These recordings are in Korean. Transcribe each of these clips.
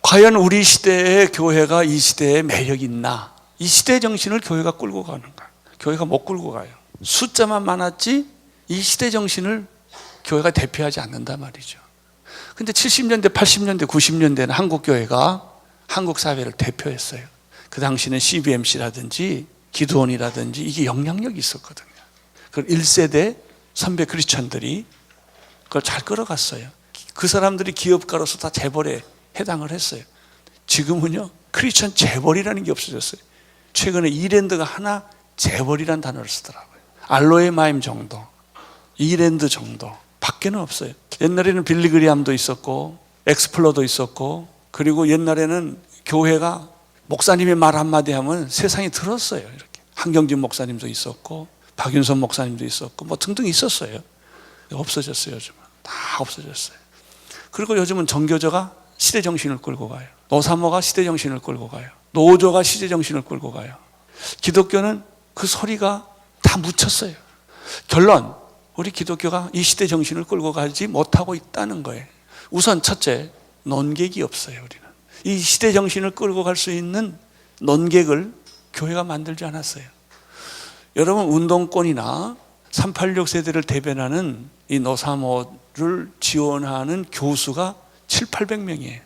과연 우리 시대의 교회가 이 시대에 매력이 있나? 이 시대 정신을 교회가 끌고 가는가? 교회가 못 끌고 가요. 숫자만 많았지 이 시대 정신을 교회가 대표하지 않는단 말이죠. 근데 70년대, 80년대, 90년대는 한국 교회가 한국 사회를 대표했어요. 그 당시는 CBMC라든지 기도원이라든지 이게 영향력이 있었거든요. 그 1세대 선배 크리스천들이 그걸 잘 끌어갔어요. 그 사람들이 기업가로서 다 재벌에 해당을 했어요. 지금은요, 크리스천 재벌이라는 게 없어졌어요. 최근에 이랜드가 하나 재벌이라는 단어를 쓰더라고요. 알로에 마임 정도, 이랜드 정도 밖에는 없어요. 옛날에는 빌리 그리함도 있었고 엑스플로도 있었고, 그리고 옛날에는 교회가 목사님의 말 한마디 하면 세상이 들었어요. 이렇게 한경진 목사님도 있었고 박윤선 목사님도 있었고 뭐 등등 있었어요. 없어졌어요. 요즘은 다 없어졌어요. 그리고 요즘은 정교조가 시대 정신을 끌고 가요. 노사모가 시대 정신을 끌고 가요. 노조가 시대 정신을 끌고 가요. 기독교는 그 소리가 다 묻혔어요. 결론, 우리 기독교가 이 시대 정신을 끌고 가지 못하고 있다는 거예요. 우선 첫째, 논객이 없어요. 우리는 이 시대 정신을 끌고 갈 수 있는 논객을 교회가 만들지 않았어요. 여러분, 운동권이나 386 세대를 대변하는 이 노사모를 지원하는 교수가 700~800명이에요.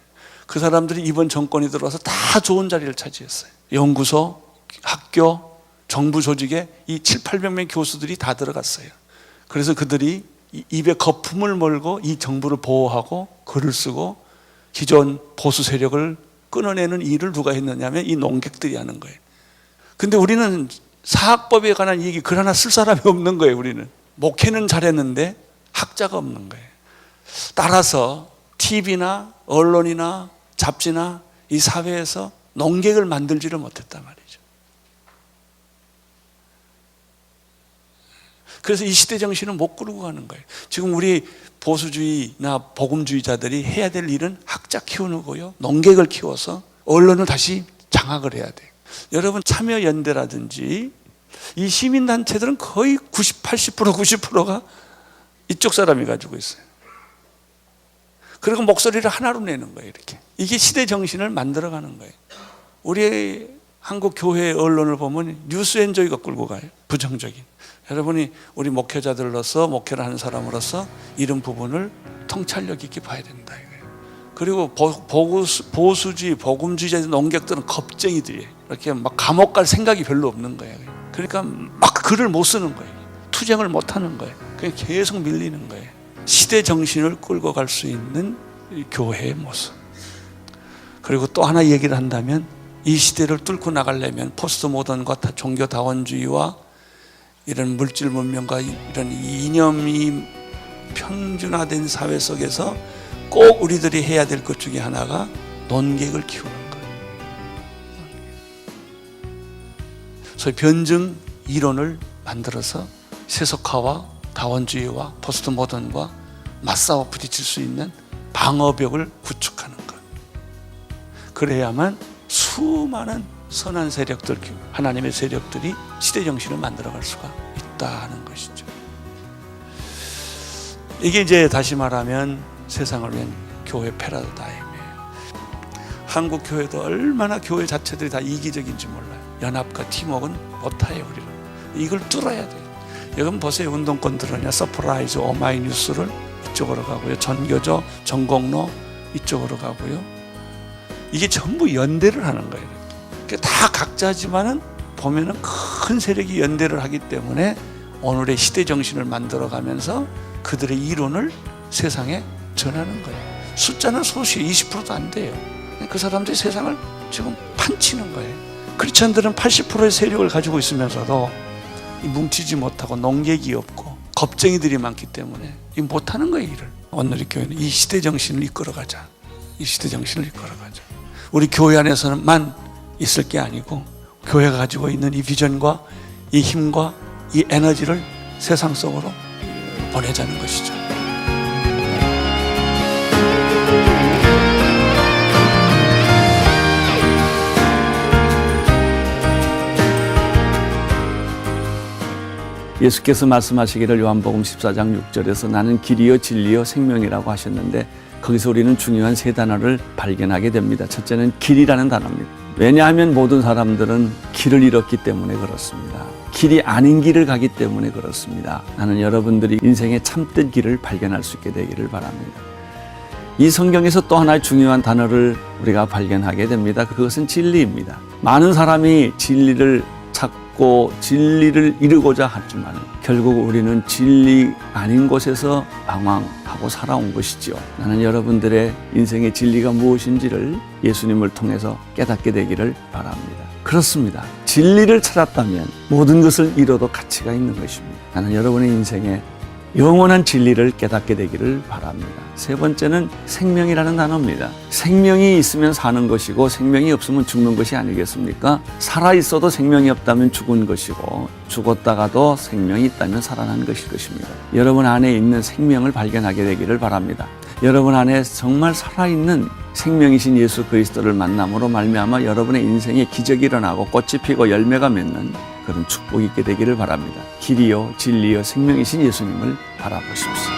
그 사람들이 이번 정권이 들어와서 다 좋은 자리를 차지했어요. 연구소, 학교, 정부 조직에 이 700~800명 교수들이 다 들어갔어요. 그래서 그들이 입에 거품을 몰고 이 정부를 보호하고 글을 쓰고 기존 보수 세력을 끊어내는 일을 누가 했느냐면 이 농객들이 하는 거예요. 근데 우리는 사학법에 관한 얘기 글 하나 쓸 사람이 없는 거예요. 우리는 목회는 잘했는데 학자가 없는 거예요. 따라서 TV나 언론이나 잡지나 이 사회에서 농객을 만들지를 못했단 말이죠. 그래서 이 시대 정신은 못 끌고 가는 거예요. 지금 우리 보수주의나 복음주의자들이 해야 될 일은 학자 키우는 거요, 농객을 키워서 언론을 다시 장악을 해야 돼요. 여러분, 참여연대라든지 이 시민단체들은 거의 90%가 이쪽 사람이 가지고 있어요. 그리고 목소리를 하나로 내는 거예요. 이렇게. 이게 시대 정신을 만들어가는 거예요. 우리 한국 교회 언론을 보면 뉴스엔조이가 끌고 가요. 부정적인. 여러분이 우리 목회자들로서, 목회를 하는 사람으로서 이런 부분을 통찰력 있게 봐야 된다 이거예요. 그리고 보수주의, 복음주의자 농객들은 겁쟁이들이에요. 이렇게 막 감옥 갈 생각이 별로 없는 거예요. 그러니까 막 글을 못 쓰는 거예요. 투쟁을 못 하는 거예요. 그냥 계속 밀리는 거예요. 시대 정신을 끌고 갈 수 있는 교회의 모습. 그리고 또 하나 얘기를 한다면, 이 시대를 뚫고 나가려면 포스트 모던과 종교 다원주의와 이런 물질 문명과 이런 이념이 평준화된 사회 속에서 꼭 우리들이 해야 될 것 중에 하나가 논객을 키우는 거예요. 소위 변증 이론을 만들어서 세속화와 다원주의와 포스트 모던과 맞싸워 부딪힐 수 있는 방어벽을 구축하는 것. 그래야만 수많은 선한 세력들, 하나님의 세력들이 시대 정신을 만들어갈 수가 있다는 것이죠. 이게 이제 다시 말하면 세상을 위한 교회 패러다임이에요. 한국 교회도 얼마나 교회 자체들이 다 이기적인지 몰라요. 연합과 팀워크는 못해요. 우리는 이걸 뚫어야 돼요. 여러분 보세요. 운동권들은요, 서프라이즈, 오마이뉴스를 이쪽으로 가고요, 전교조, 전공로 이쪽으로 가고요. 이게 전부 연대를 하는 거예요. 다 각자지만은 보면은 큰 세력이 연대를 하기 때문에 오늘의 시대 정신을 만들어가면서 그들의 이론을 세상에 전하는 거예요. 숫자는 소수예요. 20%도 안 돼요. 그 사람들이 세상을 지금 판치는 거예요. 크리스천들은 80%의 세력을 가지고 있으면서도 뭉치지 못하고 농객이 없고 겁쟁이들이 많기 때문에 못하는 거예요. 일을. 오늘의 교회는 이 시대 정신을 이끌어가자. 이 시대 정신을 이끌어가자. 우리 교회 안에서만 있을 게 아니고 교회가 가지고 있는 이 비전과 이 힘과 이 에너지를 세상 속으로 보내자는 것이죠. 예수께서 말씀하시기를 요한복음 14장 6절에서 나는 길이요 진리요 생명이라고 하셨는데, 거기서 우리는 중요한 세 단어를 발견하게 됩니다. 첫째는 길이라는 단어입니다. 왜냐하면 모든 사람들은 길을 잃었기 때문에 그렇습니다. 길이 아닌 길을 가기 때문에 그렇습니다. 나는 여러분들이 인생의 참된 길을 발견할 수 있게 되기를 바랍니다. 이 성경에서 또 하나의 중요한 단어를 우리가 발견하게 됩니다. 그것은 진리입니다. 많은 사람이 진리를 찾고 진리를 이루고자 하지만 결국 우리는 진리 아닌 곳에서 방황하고 살아온 것이죠. 나는 여러분들의 인생의 진리가 무엇인지를 예수님을 통해서 깨닫게 되기를 바랍니다. 그렇습니다. 진리를 찾았다면 모든 것을 잃어도 가치가 있는 것입니다. 나는 여러분의 인생에 영원한 진리를 깨닫게 되기를 바랍니다. 세 번째는 생명이라는 단어입니다. 생명이 있으면 사는 것이고 생명이 없으면 죽는 것이 아니겠습니까? 살아있어도 생명이 없다면 죽은 것이고 죽었다가도 생명이 있다면 살아난 것일 것입니다. 여러분 안에 있는 생명을 발견하게 되기를 바랍니다. 여러분 안에 정말 살아있는 생명이신 예수 그리스도를 만남으로 말미암아 여러분의 인생에 기적이 일어나고 꽃이 피고 열매가 맺는 그런 축복이 있게 되기를 바랍니다. 길이요 진리요 생명이신 예수님을 바라보십시오.